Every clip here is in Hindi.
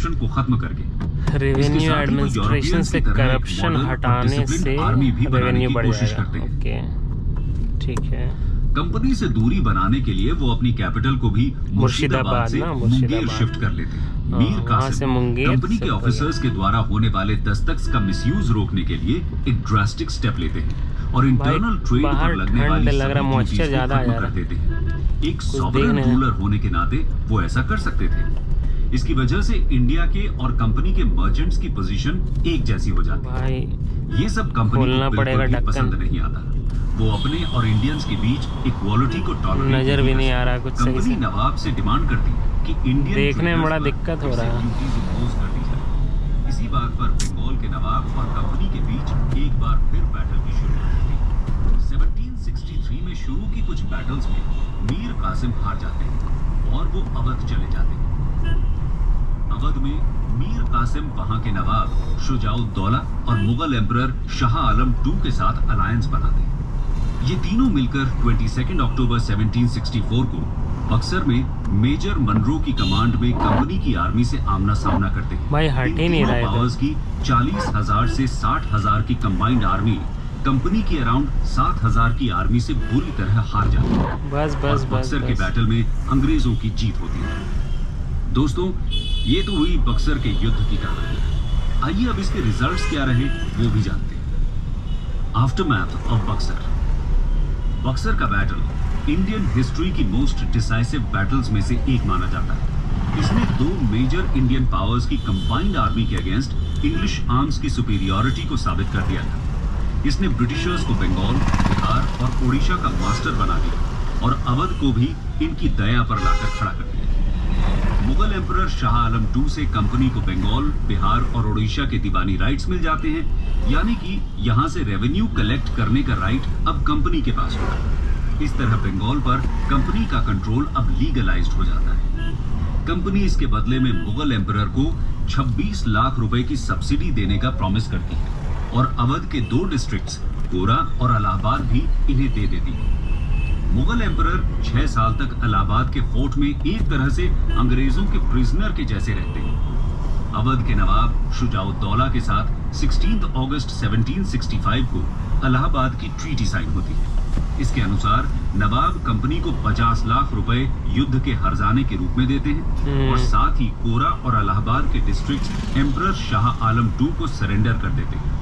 करप्शन को खत्म करके रेवेन्यू एडमिनिस्ट्रेशन से करप्शन हटाने से रेवेन्यू बढ़ जाएगा। ओके, ठीक है। कंपनी से दूरी बनाने के लिए वो अपनी कैपिटल को भी मुर्शिदाबाद से मुंगेर शिफ्ट कर लेते हैं। मीर कासिम कंपनी के ऑफिसर्स के द्वारा होने वाले दस्तखत का मिसयूज रोकने के लिए एक ड्रास्टिक स्टेप लेते हैं और इंटरनल ट्रेड पर लगने वाली ड्यूटीज को खत्म कर देते हैं। एक सॉवरेन रूलर होने के नाते वो ऐसा कर सकते थे। इसकी वजह से इंडिया के और कंपनी के मर्चेंट्स की पोजीशन एक जैसी हो जाती है। ये सब कंपनी को बिल्कुल भी पसंद नहीं आता। वो अपने और इंडियंस के बीच इक्वालिटी को टॉलरेट नजर भी नहीं आ रहा कुछ सही से। कंपनी नवाब से डिमांड करती कि इंडियन देखने में बड़ा दिक्कत हो रहा है। इसी बात पर बंगाल के नवाब और कंपनी के बीच एक बार फिर बैटल की शुरुआत हुई। 1763 में शुरू की कुछ बैटल्स में मीर कासिम हार जाते हैं और वो अवध चले जाते हैं। अवध में मीर कासिम वहां के नवाब शुजाउद्दौला और मुगल एम्परर शाह आलम II के साथ अलायंस बनाते हैं। ये तीनों मिलकर 22 अक्टूबर 1764 को बक्सर में मेजर मनरो की कमांड में कंपनी की आर्मी से आमना सामना करते हैं। भाई हट ही नहीं रहा है। पावर्स की 40,000 से 60,000 की कंबाइंड आर्मी कंपनी की अराउंड 7,000 की आर्मी से बुरी तरह हार जाती है। बस बक्सर के बैटल में अंग्रेजों की जीत होती है। दोस्तों, ये तो हुई बक्सर के युद्ध की कहानी। आइए अब इसके रिजल्ट्स क्या रहे वो भी जानते हैं। Aftermath of Buxar. बक्सर का बैटल इंडियन हिस्ट्री की मोस्ट डिसाइसिव बैटल्स में से एक माना जाता है। इसने दो मेजर इंडियन पावर्स की कंबाइंड आर्मी के अगेंस्ट इंग्लिश आर्म्स की सुपीरियरिटी को साबित कर दिया था। इसने ब्रिटिशर्स को बंगाल, बिहार और ओडिशा का मास्टर बना दिया और अवध को भी इनकी दया पर लाकर खड़ा कर दिया। मुगल एम्परर शाह आलम II से कंपनी को बंगाल, बिहार और ओडिशा के दीवानी राइट्स मिल जाते हैं, यानी कि यहाँ से रेवेन्यू कलेक्ट करने का राइट अब कंपनी के पास होगा। इस तरह बंगाल पर कंपनी का कंट्रोल अब लीगलाइज्ड हो जाता है। कंपनी इसके बदले में मुगल एम्परर को 26 लाख रुपए की सब्सिडी देने का प्रॉमिस करती है और अवध के 2 डिस्ट्रिक्ट्स कोरा और इलाहाबाद भी इन्हें दे देती है। मुगल एम्परर 6 साल तक इलाहाबाद के फोर्ट में एक तरह से अंग्रेजों के प्रिजनर के जैसे रहते हैं। अवध के नवाब शुजाउद्दौला के साथ 16 अगस्त 1765 को इलाहाबाद की ट्रीटी साइन होती है। इसके अनुसार नवाब कंपनी को 50 लाख रुपए युद्ध के हर्जाने के रूप में देते हैं और साथ ही कोरा और इलाहाबाद के district emperor Shah Alam II को सरेंडर कर देते हैं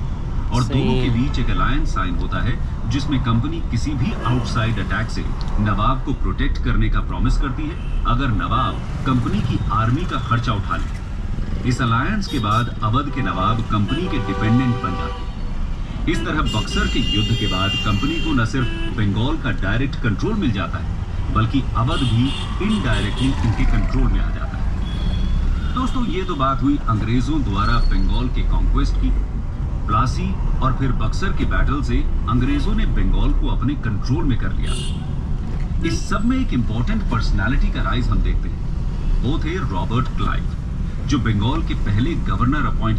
और दोनों के बीच एक अलायंस साइन होता है जिसमें कंपनी किसी भी आउटसाइड अटैक से नवाब को प्रोटेक्ट करने का प्रॉमिस करती है अगर नवाब कंपनी की आर्मी का खर्चा उठा ले। इस अलायंस के बाद अवध के नवाब कंपनी के डिपेंडेंट बन जाते हैं। इस तरह बक्सर के युद्ध के बाद कंपनी को न सिर्फ बंगाल का डायरेक्ट कंट्रोल मिल जाता है बल्कि अवध भी इनडायरेक्टली इनके कंट्रोल में आ जाता है। दोस्तों, ये तो बात हुई अंग्रेजों द्वारा बंगाल के कॉन्क्वेस्ट की। प्लासी और फिर बक्सर के बैटल से अंग्रेजों ने बंगाल को अपने कंट्रोल में कर लिया। इस सब में एक इंपॉर्टेंट पर्सनालिटी का राइज हम देखते हैं। वो थे रॉबर्ट क्लाइव, जो बंगाल के पहले गवर्नर अपॉइंट